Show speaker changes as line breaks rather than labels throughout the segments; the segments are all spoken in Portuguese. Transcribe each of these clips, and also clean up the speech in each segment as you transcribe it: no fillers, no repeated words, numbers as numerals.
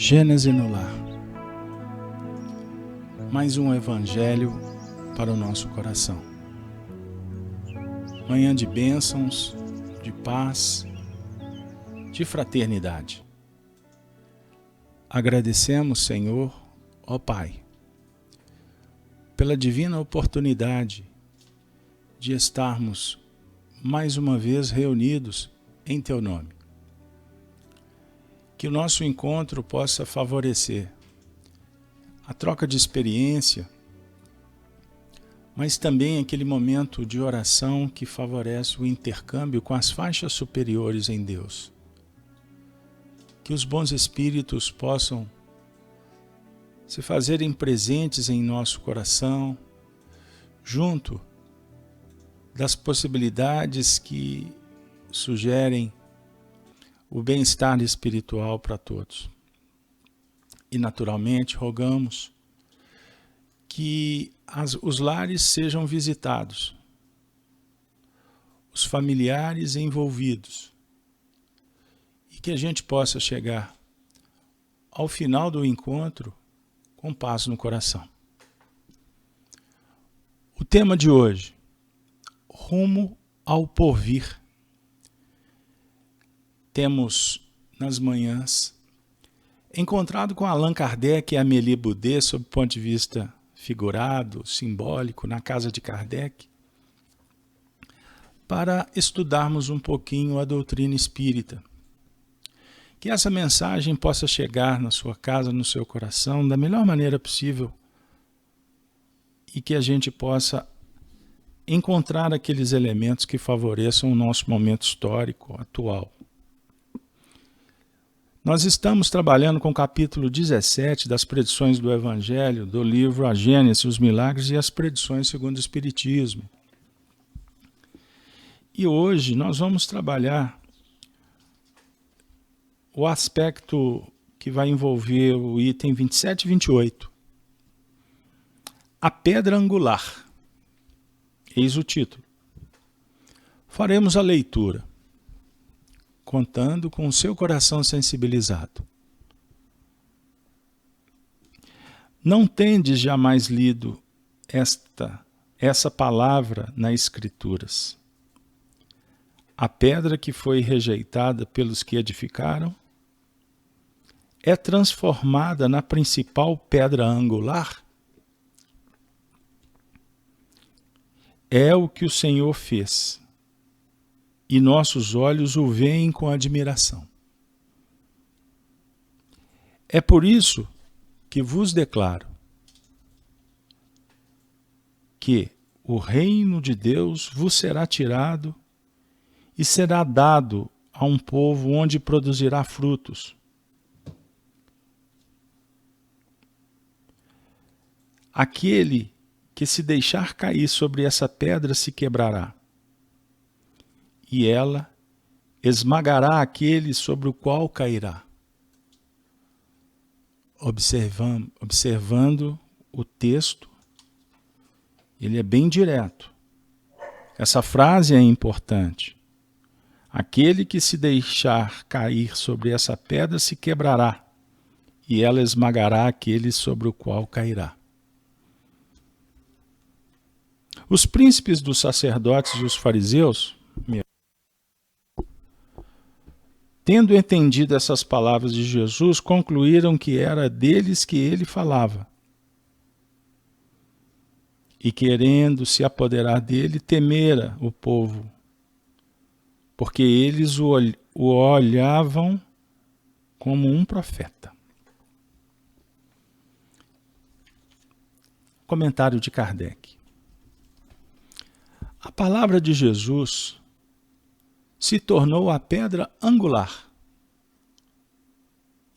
Gênese no Lar. Mais um evangelho para o nosso coração. Manhã de bênçãos, de paz, de fraternidade. Agradecemos, Senhor, ó Pai, pela divina oportunidade de estarmos mais uma vez reunidos em Teu nome. Que o nosso encontro possa favorecer a troca de experiência, mas também aquele momento de oração que favorece o intercâmbio com as faixas superiores em Deus. Que os bons espíritos possam se fazerem presentes em nosso coração, junto das possibilidades que sugerem o bem-estar espiritual para todos. E naturalmente rogamos que os lares sejam visitados, os familiares envolvidos, e que a gente possa chegar ao final do encontro com paz no coração. O tema de hoje: rumo ao porvir. Temos, nas manhãs, encontrado com Allan Kardec e Amélie Boudet, sob o ponto de vista figurado, simbólico, na casa de Kardec, para estudarmos um pouquinho a doutrina espírita. Que essa mensagem possa chegar na sua casa, no seu coração, da melhor maneira possível, e que a gente possa encontrar aqueles elementos que favoreçam o nosso momento histórico atual. Nós estamos trabalhando com o capítulo 17 das predições do Evangelho, do livro A Gênese, os Milagres e as Predições segundo o Espiritismo. E hoje nós vamos trabalhar o aspecto que vai envolver o item 27 e 28. A pedra angular. Eis o título. Faremos a leitura, contando com o seu coração sensibilizado. Não tendes jamais lido essa palavra nas Escrituras? A pedra que foi rejeitada pelos que edificaram é transformada na principal pedra angular? É o que o Senhor fez, e nossos olhos o veem com admiração. É por isso que vos declaro que o reino de Deus vos será tirado e será dado a um povo onde produzirá frutos. Aquele que se deixar cair sobre essa pedra se quebrará, e ela esmagará aquele sobre o qual cairá. Observando o texto, ele é bem direto. Essa frase é importante. Aquele que se deixar cair sobre essa pedra se quebrará, e ela esmagará aquele sobre o qual cairá. Os príncipes dos sacerdotes e os fariseus, tendo entendido essas palavras de Jesus, concluíram que era deles que ele falava. E querendo se apoderar dele, temera o povo, porque eles o olhavam como um profeta. Comentário de Kardec. A palavra de Jesus se tornou a pedra angular.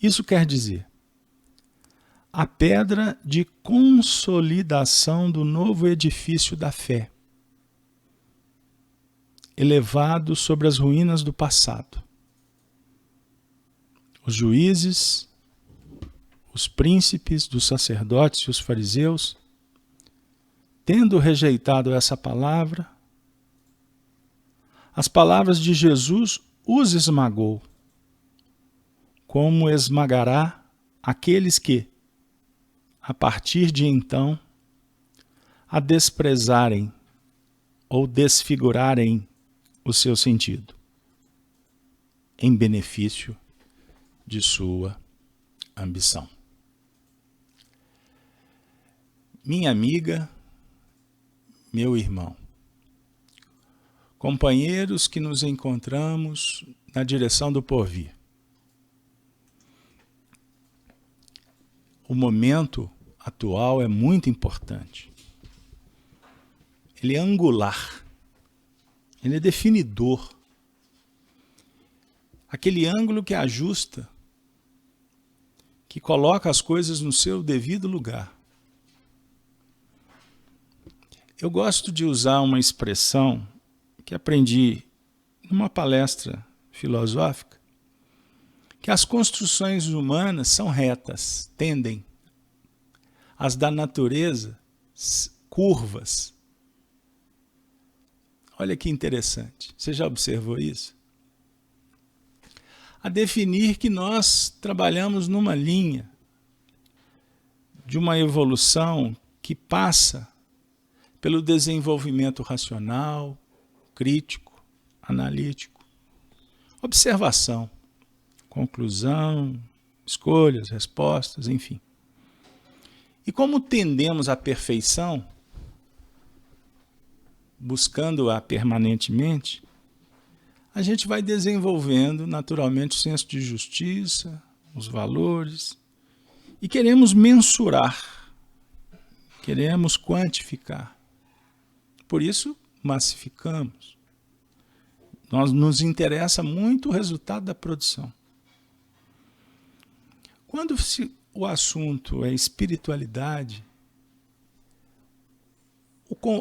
Isso quer dizer, a pedra de consolidação do novo edifício da fé, elevado sobre as ruínas do passado. Os juízes, os príncipes dos sacerdotes e os fariseus, tendo rejeitado essa palavra, as palavras de Jesus os esmagou, como esmagará aqueles que, a partir de então, a desprezarem ou desfigurarem o seu sentido, em benefício de sua ambição. Minha amiga, meu irmão, companheiros que nos encontramos na direção do porvir. O momento atual é muito importante. Ele é angular, ele é definidor. Aquele ângulo que ajusta, que coloca as coisas no seu devido lugar. Eu gosto de usar uma expressão que aprendi numa palestra filosófica, que as construções humanas são retas, tendem. As da natureza, curvas. Olha que interessante. Você já observou isso? A definir que nós trabalhamos numa linha de uma evolução que passa pelo desenvolvimento racional, crítico, analítico, observação, conclusão, escolhas, respostas, enfim. E como tendemos à perfeição, buscando-a permanentemente, a gente vai desenvolvendo naturalmente o senso de justiça, os valores, e queremos mensurar, queremos quantificar. Por isso, massificamos. Nos interessa muito o resultado da produção. Quando o assunto é espiritualidade,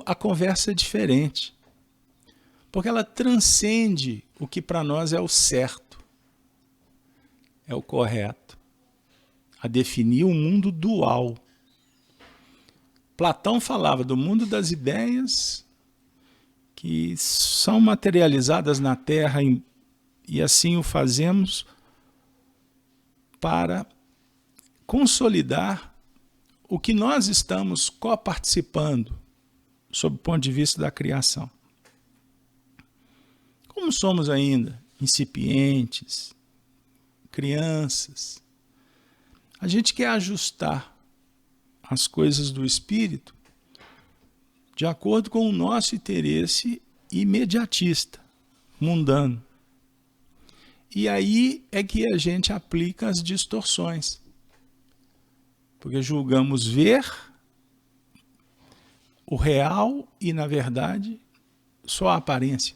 a conversa é diferente, porque ela transcende o que para nós é o certo, é o correto, a definir um mundo dual. Platão falava do mundo das ideias que são materializadas na Terra e assim o fazemos para consolidar o que nós estamos coparticipando sob o ponto de vista da criação. Como somos ainda incipientes, crianças, a gente quer ajustar as coisas do espírito de acordo com o nosso interesse imediatista, mundano. E aí é que a gente aplica as distorções. Porque julgamos ver o real e, na verdade, só a aparência.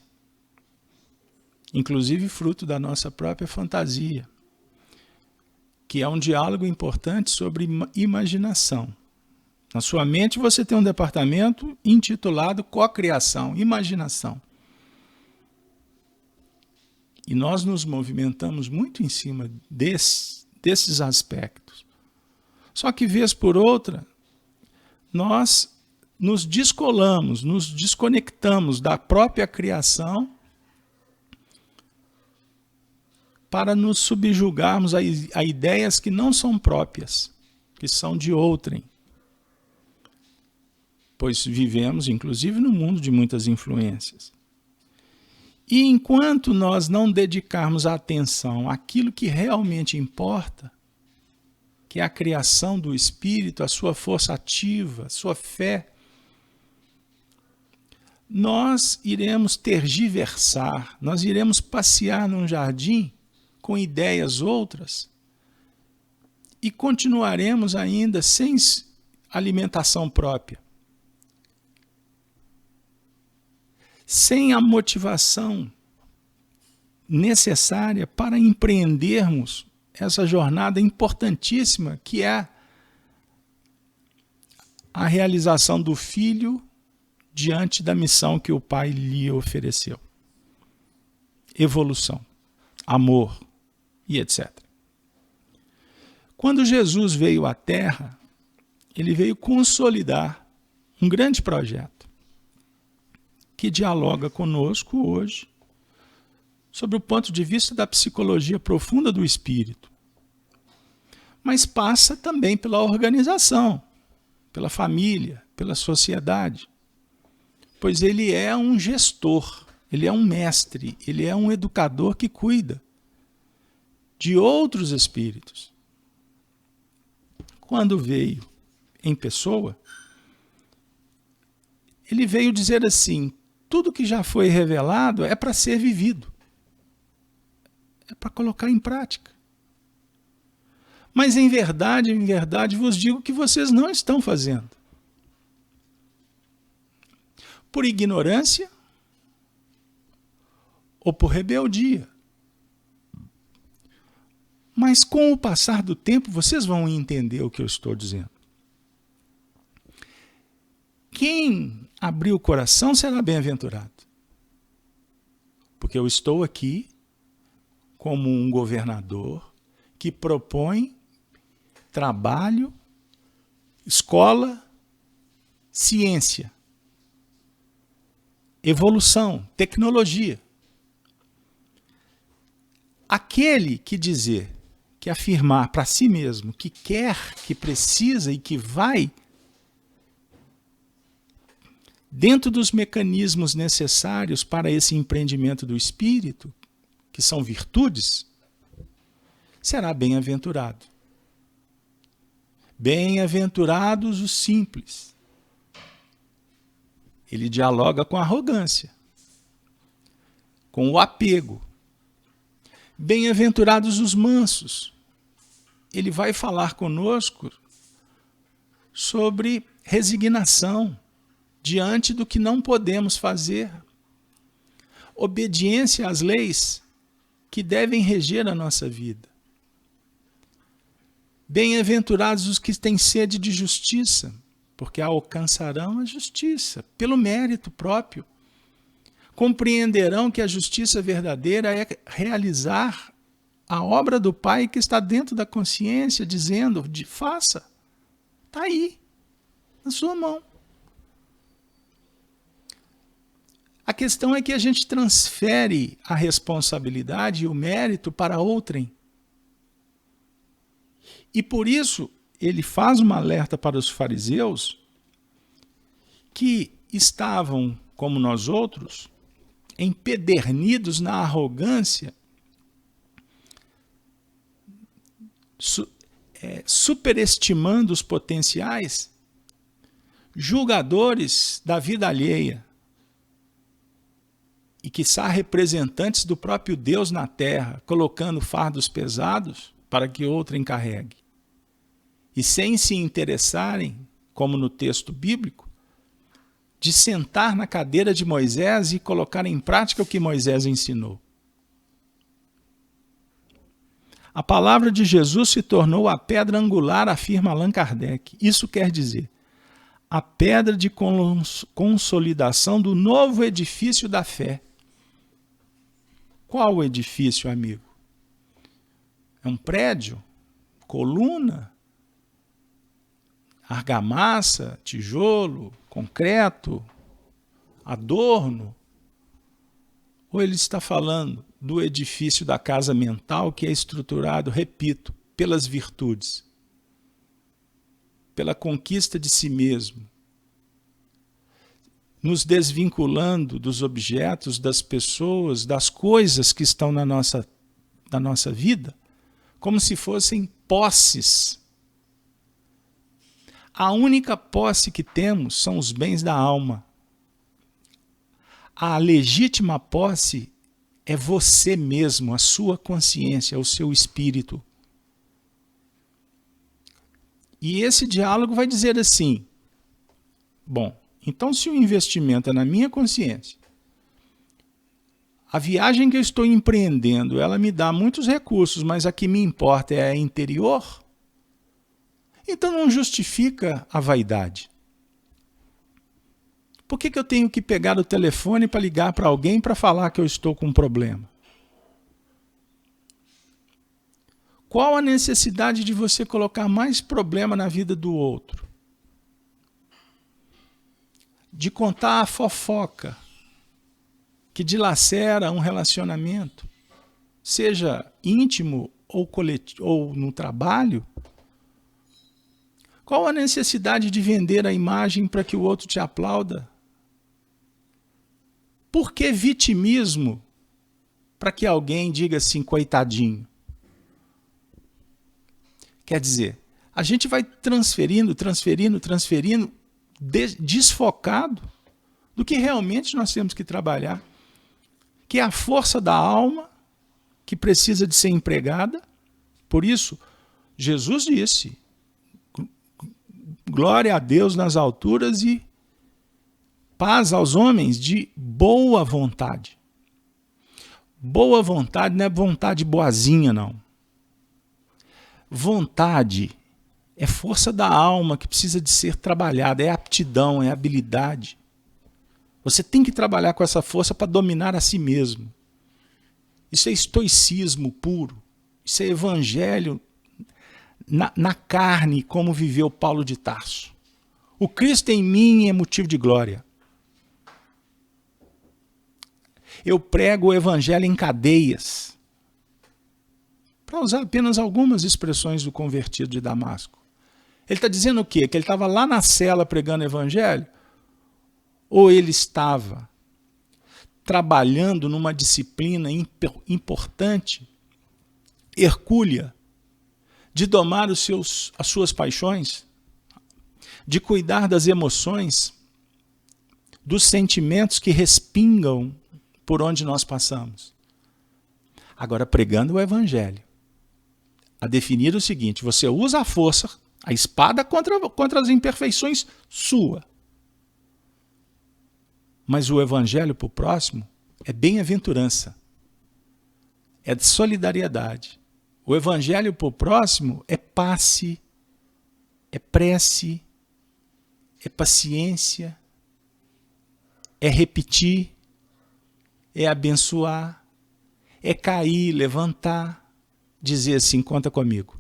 Inclusive fruto da nossa própria fantasia, que é um diálogo importante sobre imaginação. Na sua mente você tem um departamento intitulado cocriação, imaginação. E nós nos movimentamos muito em cima desses aspectos. Só que, vez por outra, nós nos descolamos, nos desconectamos da própria criação para nos subjugarmos a ideias que não são próprias, que são de outrem. Pois vivemos, inclusive, num mundo de muitas influências. E enquanto nós não dedicarmos atenção àquilo que realmente importa, que é a criação do espírito, a sua força ativa, a sua fé, nós iremos tergiversar, nós iremos passear num jardim com ideias outras e continuaremos ainda sem alimentação própria, sem a motivação necessária para empreendermos essa jornada importantíssima que é a realização do filho diante da missão que o pai lhe ofereceu. Evolução, amor e etc. Quando Jesus veio à Terra, ele veio consolidar um grande projeto que dialoga conosco hoje sobre o ponto de vista da psicologia profunda do espírito. mas passa também pela organização, pela família, pela sociedade. Pois ele é um gestor, ele é um mestre, ele é um educador que cuida de outros espíritos. Quando veio em pessoa, ele veio dizer assim: tudo que já foi revelado é para ser vivido, é para colocar em prática. Mas em verdade vos digo que vocês não estão fazendo. Por ignorância ou por rebeldia. Mas com o passar do tempo, vocês vão entender o que eu estou dizendo. Quem abrir o coração será bem-aventurado. Porque eu estou aqui como um governador que propõe trabalho, escola, ciência, evolução, tecnologia. Aquele que dizer, que afirmar para si mesmo que quer, que precisa e que vai, dentro dos mecanismos necessários para esse empreendimento do espírito, que são virtudes, será bem-aventurado. Bem-aventurados os simples. Ele dialoga com a arrogância, com o apego. Bem-aventurados os mansos. Ele vai falar conosco sobre resignação diante do que não podemos fazer. Obediência às leis que devem reger a nossa vida. Bem-aventurados os que têm sede de justiça, porque alcançarão a justiça, pelo mérito próprio. Compreenderão que a justiça verdadeira é realizar a obra do Pai que está dentro da consciência, dizendo, faça, está aí, na sua mão. A questão é que a gente transfere a responsabilidade e o mérito para outrem. E por isso ele faz uma alerta para os fariseus que estavam, como nós outros, empedernidos na arrogância, superestimando os potenciais, julgadores da vida alheia, e quiçá representantes do próprio Deus na terra, colocando fardos pesados para que outrem carregue. E sem se interessarem, como no texto bíblico, de sentar na cadeira de Moisés e colocar em prática o que Moisés ensinou. A palavra de Jesus se tornou a pedra angular, afirma Allan Kardec. Isso quer dizer, a pedra de consolidação do novo edifício da fé. Qual o edifício, amigo? É um prédio? Coluna? Argamassa? Tijolo? Concreto? Adorno? Ou ele está falando do edifício da casa mental que é estruturado, repito, pelas virtudes, pela conquista de si mesmo, nos desvinculando dos objetos, das pessoas, das coisas que estão na nossa vida, como se fossem posses. A única posse que temos são os bens da alma. A legítima posse é você mesmo, a sua consciência, o seu espírito. E esse diálogo vai dizer assim, bom, então se o investimento é na minha consciência, a viagem que eu estou empreendendo, ela me dá muitos recursos, mas a que me importa é a interior, então não justifica a vaidade. Por que eu tenho que pegar o telefone para ligar para alguém para falar que eu estou com um problema? Qual a necessidade de você colocar mais problema na vida do outro? De contar a fofoca que dilacera um relacionamento, seja íntimo ou coletivo, ou no trabalho, Qual a necessidade de vender a imagem para que o outro te aplauda? Por que vitimismo para que alguém diga assim, coitadinho? Quer dizer, a gente vai transferindo, desfocado do que realmente nós temos que trabalhar, que é a força da alma, que precisa de ser empregada. Por isso, Jesus disse, glória a Deus nas alturas e paz aos homens de boa vontade. Boa vontade não é vontade boazinha, não. Vontade é força da alma que precisa de ser trabalhada, é aptidão, é habilidade. Você tem que trabalhar com essa força para dominar a si mesmo. Isso é estoicismo puro. Isso é evangelho na carne, como viveu Paulo de Tarso. O Cristo em mim é motivo de glória. Eu prego o evangelho em cadeias. Para usar apenas algumas expressões do convertido de Damasco. Ele está dizendo o quê? Que ele estava lá na cela pregando o evangelho? Ou ele estava trabalhando numa disciplina importante, hercúlea, de domar as suas paixões, de cuidar das emoções, dos sentimentos que respingam por onde nós passamos. Agora, pregando o evangelho, a definir o seguinte: você usa a força, a espada contra as imperfeições sua. Mas o evangelho para o próximo é bem-aventurança, é de solidariedade. O evangelho para o próximo é passe, é prece, é paciência, é repetir, é abençoar, é cair, levantar, dizer assim, conta comigo.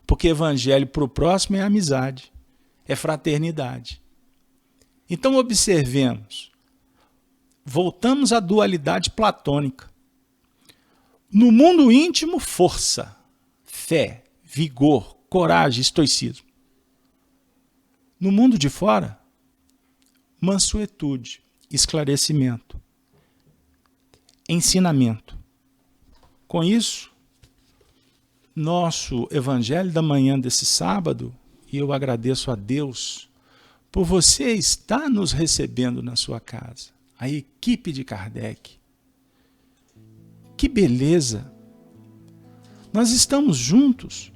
Porque evangelho para o próximo é amizade, é fraternidade. Então observemos, voltamos à dualidade platônica. No mundo íntimo, força, fé, vigor, coragem, estoicismo. No mundo de fora, mansuetude, esclarecimento, ensinamento. Com isso, nosso evangelho da manhã desse sábado, e eu agradeço a Deus por você estar nos recebendo na sua casa, a equipe de Kardec. Que beleza! Nós estamos juntos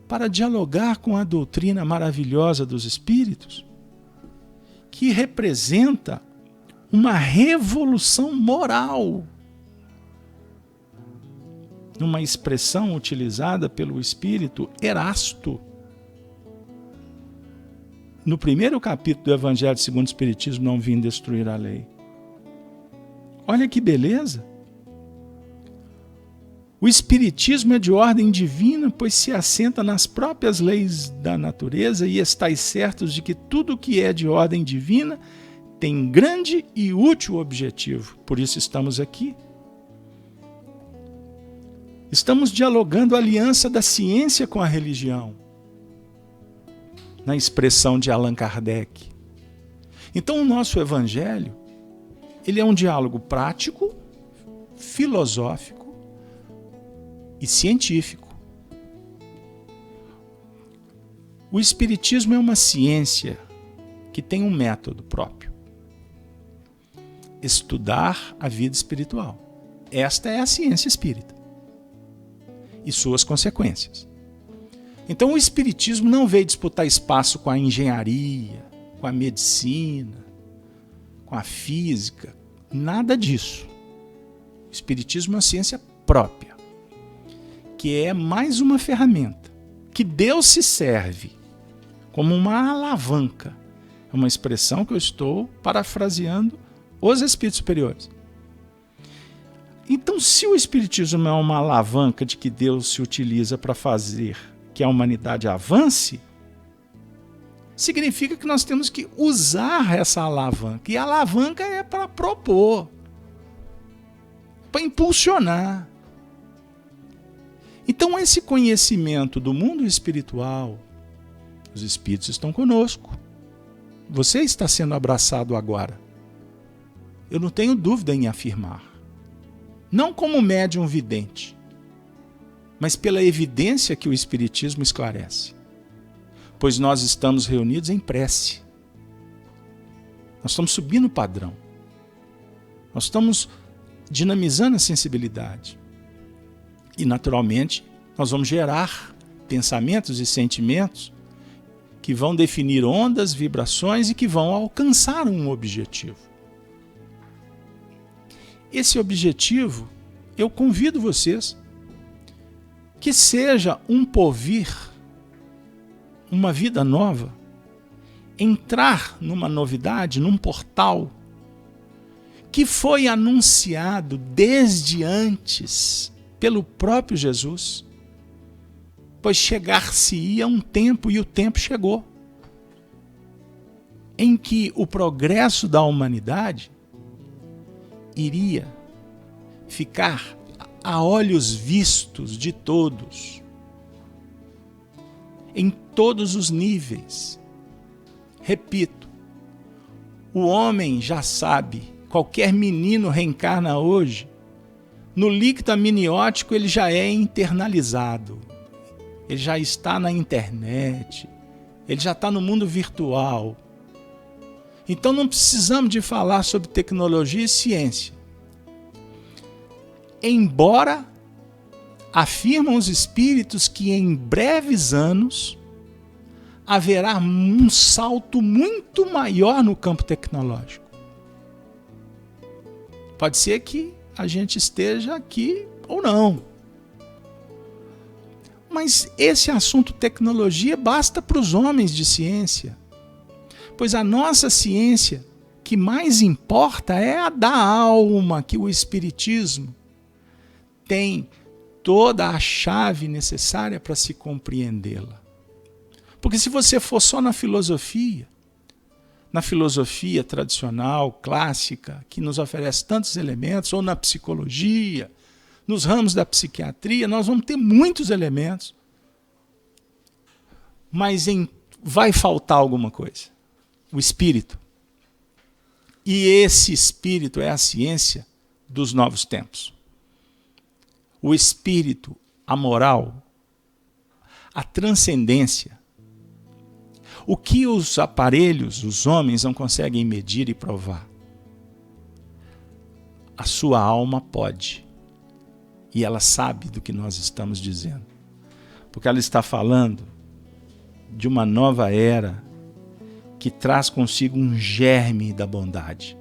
para dialogar com a doutrina maravilhosa dos Espíritos, que representa uma revolução moral, numa expressão utilizada pelo Espírito Erasto. No primeiro capítulo do Evangelho segundo o Espiritismo, não vim destruir a lei. Olha que beleza! O Espiritismo é de ordem divina, pois se assenta nas próprias leis da natureza e estáis certos de que tudo que é de ordem divina tem grande e útil objetivo. Por isso estamos aqui. Estamos dialogando a aliança da ciência com a religião, na expressão de Allan Kardec. Então o nosso evangelho, ele é um diálogo prático, filosófico e científico. O Espiritismo é uma ciência que tem um método próprio. Estudar a vida espiritual. Esta é a ciência espírita e suas consequências. Então o Espiritismo não veio disputar espaço com a engenharia, com a medicina, com a física, nada disso. O Espiritismo é uma ciência própria, que é mais uma ferramenta, que Deus se serve como uma alavanca. É uma expressão que eu estou parafraseando os Espíritos Superiores. Então, se o Espiritismo é uma alavanca de que Deus se utiliza para fazer que a humanidade avance, significa que nós temos que usar essa alavanca. E a alavanca é para propor, para impulsionar. Então, esse conhecimento do mundo espiritual, Os espíritos estão conosco. Você está sendo abraçado agora. Eu não tenho dúvida em afirmar. Não como médium vidente, mas pela evidência que o Espiritismo esclarece. Pois nós estamos reunidos em prece. Nós estamos subindo o padrão. Nós estamos dinamizando a sensibilidade. E, naturalmente, nós vamos gerar pensamentos e sentimentos que vão definir ondas, vibrações e que vão alcançar um objetivo. Esse objetivo, eu convido vocês que seja um porvir, uma vida nova, entrar numa novidade, num portal que foi anunciado desde antes pelo próprio Jesus, pois chegar-se-ia um tempo, e o tempo chegou, em que o progresso da humanidade iria ficar a olhos vistos de todos, em todos os níveis. Repito, o homem já sabe, qualquer menino reencarna hoje, no líquido amniótico ele já é internalizado, ele já está na internet, ele já está no mundo virtual. Então não precisamos de falar sobre tecnologia e ciência. Embora afirmam os espíritos que em breves anos haverá um salto muito maior no campo tecnológico. Pode ser que a gente esteja aqui ou não. Mas esse assunto tecnologia basta para os homens de ciência. Pois a nossa ciência, que mais importa, é a da alma, que o Espiritismo tem toda a chave necessária para se compreendê-la. Porque se você for só na filosofia tradicional, clássica, que nos oferece tantos elementos, ou na psicologia, nos ramos da psiquiatria, nós vamos ter muitos elementos, mas vai faltar alguma coisa. O espírito. E esse espírito é a ciência dos novos tempos. O espírito, a moral, a transcendência, o que os aparelhos, os homens, não conseguem medir e provar. A sua alma pode. E ela sabe do que nós estamos dizendo. Porque ela está falando de uma nova era que traz consigo um germe da bondade,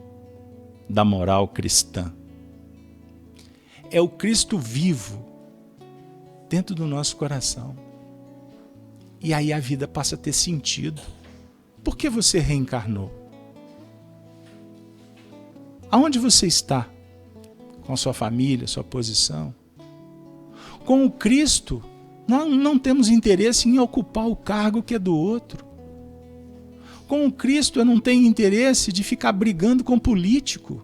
da moral cristã. É o Cristo vivo dentro do nosso coração. E aí a vida passa a ter sentido. Por que você reencarnou? Aonde você está? Com a sua família, sua posição? Com o Cristo, nós não temos interesse em ocupar o cargo que é do outro. Com o Cristo eu não tenho interesse de ficar brigando com político.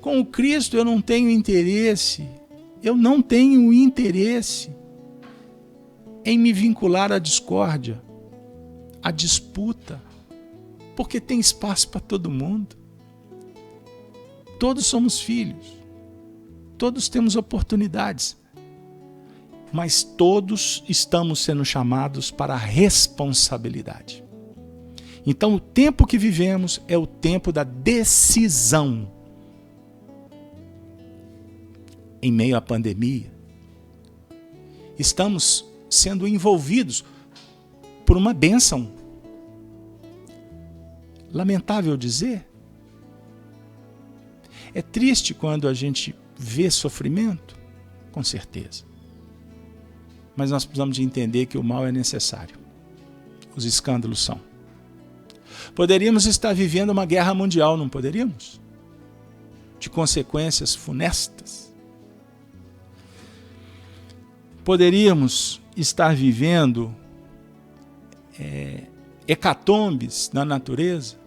Com o Cristo eu não tenho interesse em me vincular à discórdia, à disputa, porque tem espaço para todo mundo. Todos somos filhos, todos temos oportunidades, mas todos estamos sendo chamados para a responsabilidade. Então o tempo que vivemos é o tempo da decisão. Em meio à pandemia, estamos sendo envolvidos por uma bênção. Lamentável dizer. É triste quando a gente vê sofrimento, com certeza. Mas nós precisamos de entender que o mal é necessário. Os escândalos são. Poderíamos estar vivendo uma guerra mundial, não poderíamos? De consequências funestas. Poderíamos estar vivendo hecatombes na natureza,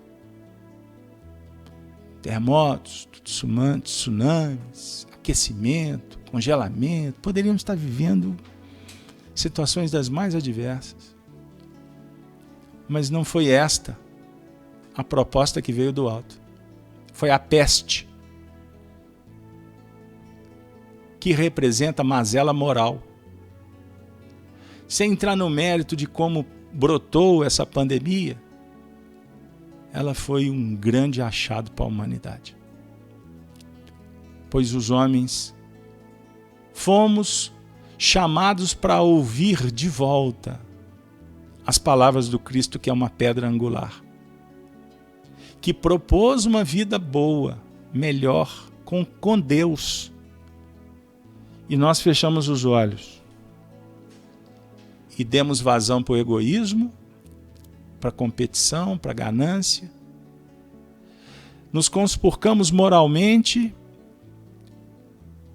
terremotos, tsunamis, aquecimento, congelamento. Poderíamos estar vivendo situações das mais adversas. Mas não foi esta a proposta que veio do alto. Foi a peste, que representa a mazela moral. Sem entrar no mérito de como brotou essa pandemia, ela foi um grande achado para a humanidade. Pois os homens fomos chamados para ouvir de volta as palavras do Cristo, que é uma pedra angular, que propôs uma vida boa, melhor, com Deus. E nós fechamos os olhos e demos vazão para o egoísmo, para a competição, para a ganância. Nos conspurcamos moralmente.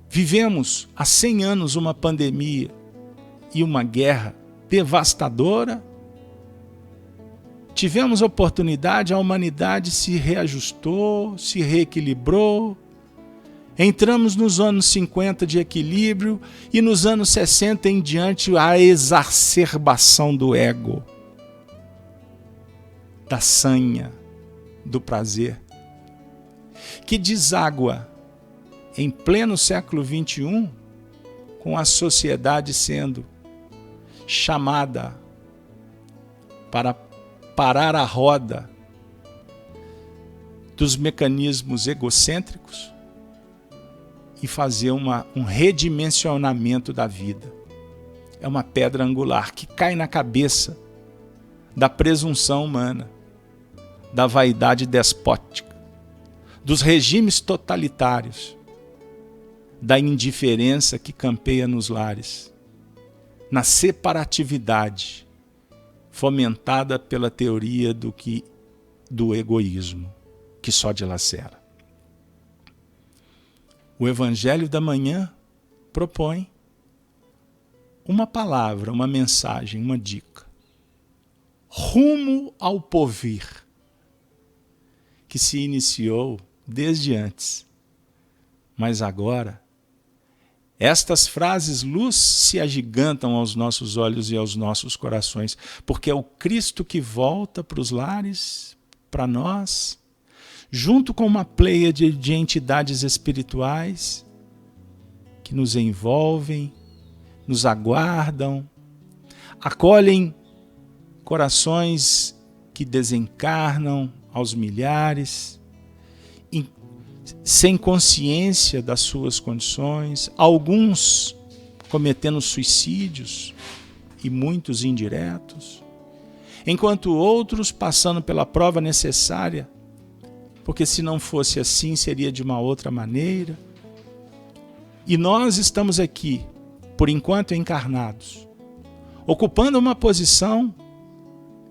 Vivemos há 100 anos uma pandemia e uma guerra devastadora. Tivemos oportunidade, a humanidade se reajustou, se reequilibrou. Entramos nos anos 50 de equilíbrio e nos anos 60 em diante a exacerbação do ego, da sanha, do prazer, que deságua em pleno século XXI, com a sociedade sendo chamada para parar a roda dos mecanismos egocêntricos e fazer um redimensionamento da vida. É uma pedra angular que cai na cabeça da presunção humana, da vaidade despótica, dos regimes totalitários, da indiferença que campeia nos lares, na separatividade fomentada pela teoria do egoísmo, que só dilacera. O Evangelho da Manhã propõe uma palavra, uma mensagem, uma dica. Rumo ao porvir, que se iniciou desde antes, mas agora estas frases luz se agigantam aos nossos olhos e aos nossos corações, porque é o Cristo que volta para os lares, para nós, junto com uma pleiade de entidades espirituais que nos envolvem, nos aguardam, acolhem corações que desencarnam aos milhares, sem consciência das suas condições, alguns cometendo suicídios e muitos indiretos, enquanto outros passando pela prova necessária, porque se não fosse assim seria de uma outra maneira. E nós estamos aqui, por enquanto encarnados, ocupando uma posição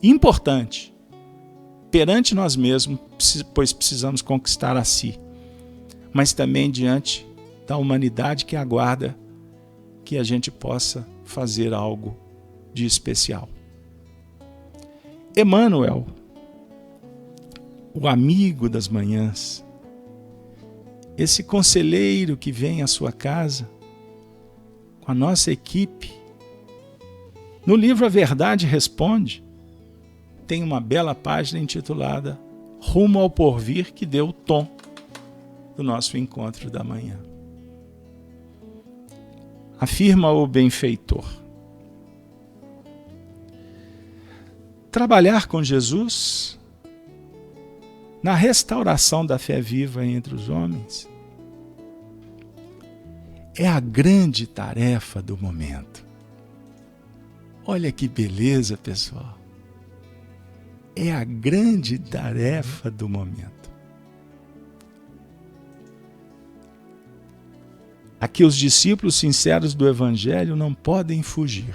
importante perante nós mesmos, pois precisamos conquistar a si, mas também diante da humanidade que aguarda que a gente possa fazer algo de especial. Emmanuel, o amigo das manhãs, esse conselheiro que vem à sua casa, com a nossa equipe, no livro A Verdade Responde, tem uma bela página intitulada Rumo ao Porvir, que deu o tom do nosso encontro da manhã. Afirma o benfeitor: trabalhar com Jesus na restauração da fé viva entre os homens é a grande tarefa do momento. Olha que beleza, pessoal. É a grande tarefa do momento. A que os discípulos sinceros do Evangelho não podem fugir.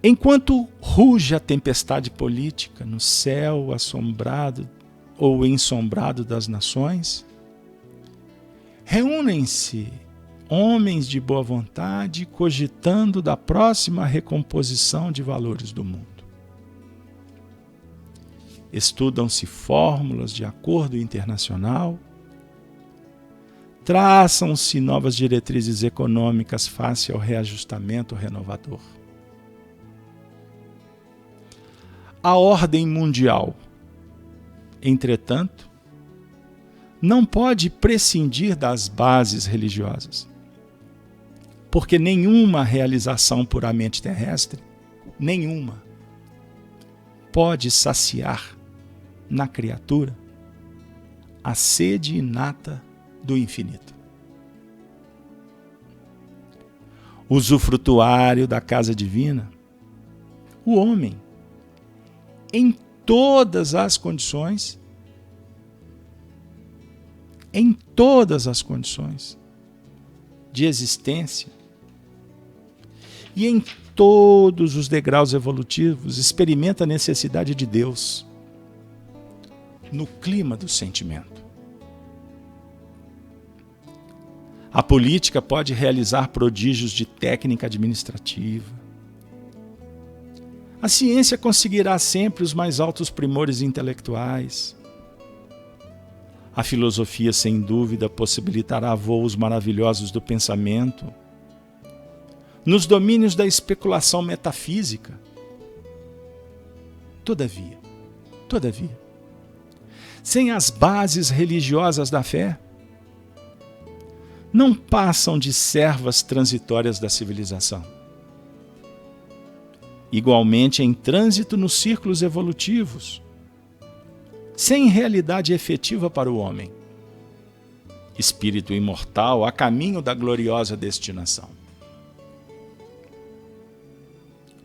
Enquanto ruge a tempestade política no céu assombrado ou ensombrado das nações, reúnem-se homens de boa vontade cogitando da próxima recomposição de valores do mundo. Estudam-se fórmulas de acordo internacional, Traçam-se novas diretrizes econômicas face ao reajustamento renovador. A ordem mundial, entretanto, não pode prescindir das bases religiosas, porque nenhuma realização puramente terrestre, nenhuma, pode saciar na criatura a sede inata do infinito. Usufrutuário da casa divina, o homem, em todas as condições de existência e em todos os degraus evolutivos, experimenta a necessidade de Deus no clima do sentimento. A política pode realizar prodígios de técnica administrativa. A ciência conseguirá sempre os mais altos primores intelectuais. A filosofia, sem dúvida, possibilitará voos maravilhosos do pensamento. Nos domínios da especulação metafísica. Todavia, sem as bases religiosas da fé, não passam de servas transitórias da civilização. Igualmente em trânsito nos círculos evolutivos, sem realidade efetiva para o homem, espírito imortal a caminho da gloriosa destinação.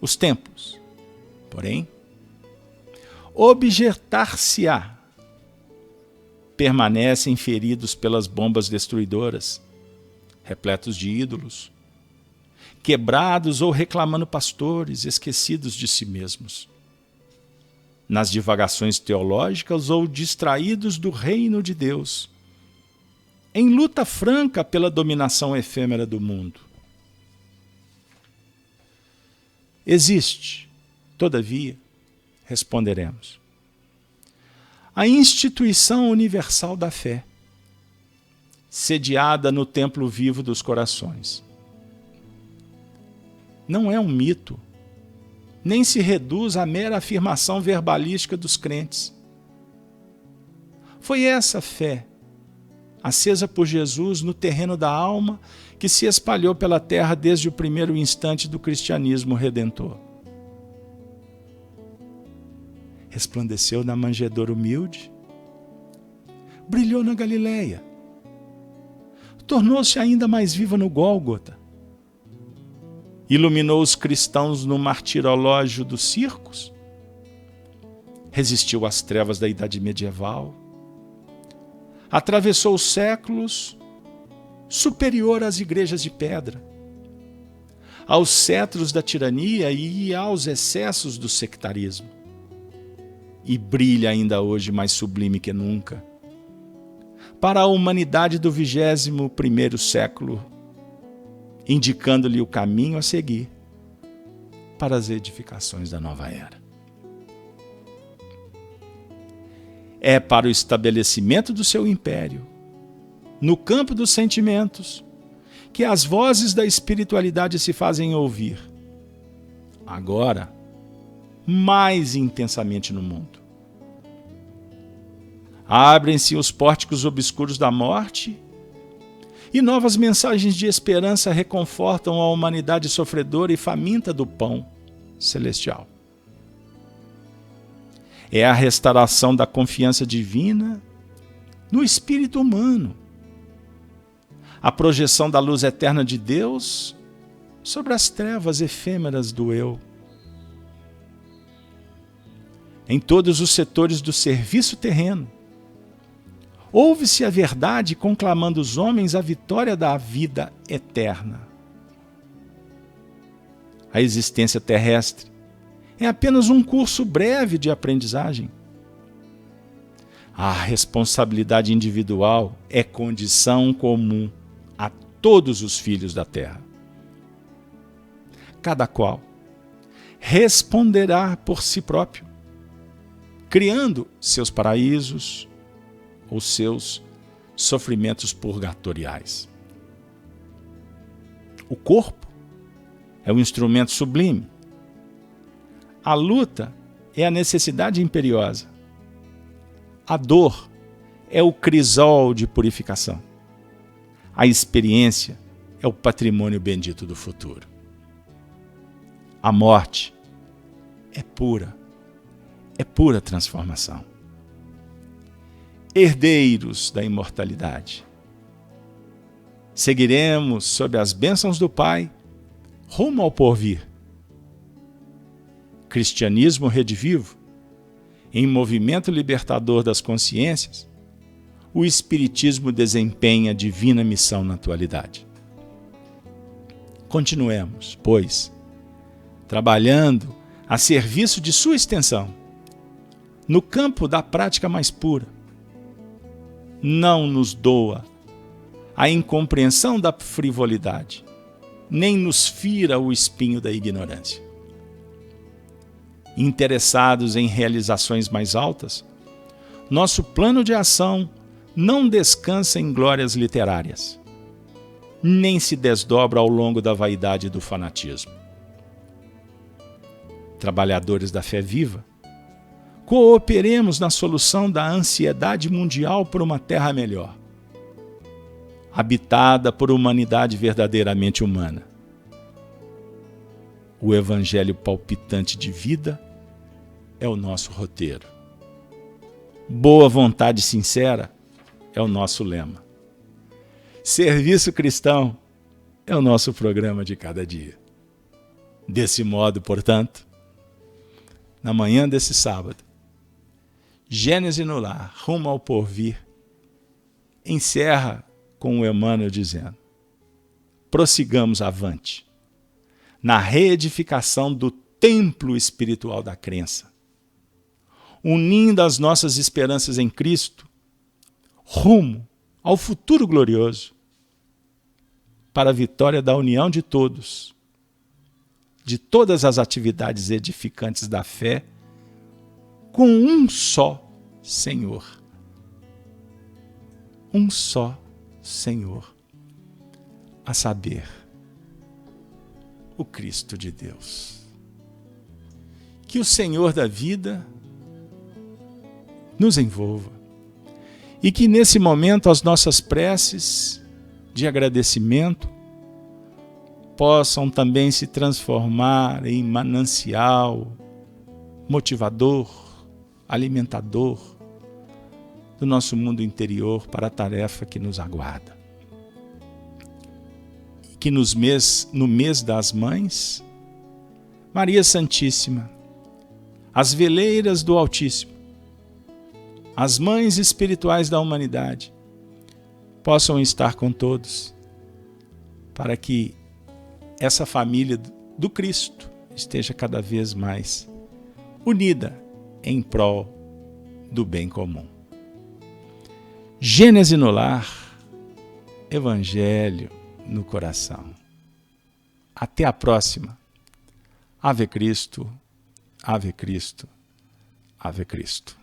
Os templos, porém, objetar-se-á, permanecem feridos pelas bombas destruidoras, repletos de ídolos, quebrados ou reclamando pastores, esquecidos de si mesmos, nas divagações teológicas ou distraídos do reino de Deus, em luta franca pela dominação efêmera do mundo. Existe, todavia, responderemos, a instituição universal da fé, sediada no templo vivo dos corações. Não é um mito, nem se reduz à mera afirmação verbalística dos crentes. Foi essa fé, acesa por Jesus no terreno da alma, que se espalhou pela terra desde o primeiro instante do cristianismo redentor. Resplandeceu na manjedoura humilde, brilhou na Galileia, tornou-se ainda mais viva no Gólgota, iluminou os cristãos no martirológio dos circos, resistiu às trevas da Idade Medieval, atravessou os séculos, superior às igrejas de pedra, aos cetros da tirania e aos excessos do sectarismo, e brilha ainda hoje mais sublime que nunca, para a humanidade do 21º século, indicando-lhe o caminho a seguir para as edificações da nova era. É para o estabelecimento do seu império, no campo dos sentimentos, que as vozes da espiritualidade se fazem ouvir, agora, mais intensamente no mundo. Abrem-se os pórticos obscuros da morte e novas mensagens de esperança reconfortam a humanidade sofredora e faminta do pão celestial. É a restauração da confiança divina no espírito humano, a projeção da luz eterna de Deus sobre as trevas efêmeras do eu. Em todos os setores do serviço terreno, ouve-se a verdade conclamando os homens à vitória da vida eterna. A existência terrestre é apenas um curso breve de aprendizagem. A responsabilidade individual é condição comum a todos os filhos da terra. Cada qual responderá por si próprio, criando seus paraísos ou seus sofrimentos purgatoriais. O corpo é um instrumento sublime. A luta é a necessidade imperiosa. A dor é o crisol de purificação. A experiência é o patrimônio bendito do futuro. A morte é pura transformação. Herdeiros da imortalidade. Seguiremos sob as bênçãos do Pai, rumo ao porvir. Cristianismo redivivo, em movimento libertador das consciências, o Espiritismo desempenha divina missão na atualidade. Continuemos, pois, trabalhando a serviço de sua extensão, no campo da prática mais pura. Não nos doa a incompreensão da frivolidade, nem nos fira o espinho da ignorância. Interessados em realizações mais altas, nosso plano de ação não descansa em glórias literárias, nem se desdobra ao longo da vaidade e do fanatismo. Trabalhadores da fé viva, cooperemos na solução da ansiedade mundial por uma terra melhor, habitada por humanidade verdadeiramente humana. O evangelho palpitante de vida é o nosso roteiro. Boa vontade sincera é o nosso lema. Serviço cristão é o nosso programa de cada dia. Desse modo, portanto, na manhã desse sábado, Gênese no Lar, rumo ao porvir, encerra com o Emmanuel dizendo: prossigamos avante, na reedificação do templo espiritual da crença, unindo as nossas esperanças em Cristo, rumo ao futuro glorioso, para a vitória da união de todos, de todas as atividades edificantes da fé, com um só Senhor. Um só Senhor, a saber, o Cristo de Deus. Que o Senhor da vida nos envolva e que nesse momento as nossas preces de agradecimento possam também se transformar em manancial, motivador, alimentador do nosso mundo interior para a tarefa que nos aguarda. Que no mês das Mães, Maria Santíssima, as veleiras do Altíssimo, as mães espirituais da humanidade, possam estar com todos, para que essa família do Cristo esteja cada vez mais unida em prol do bem comum. Gênese no lar, Evangelho no coração. Até a próxima. Ave Cristo, Ave Cristo, Ave Cristo.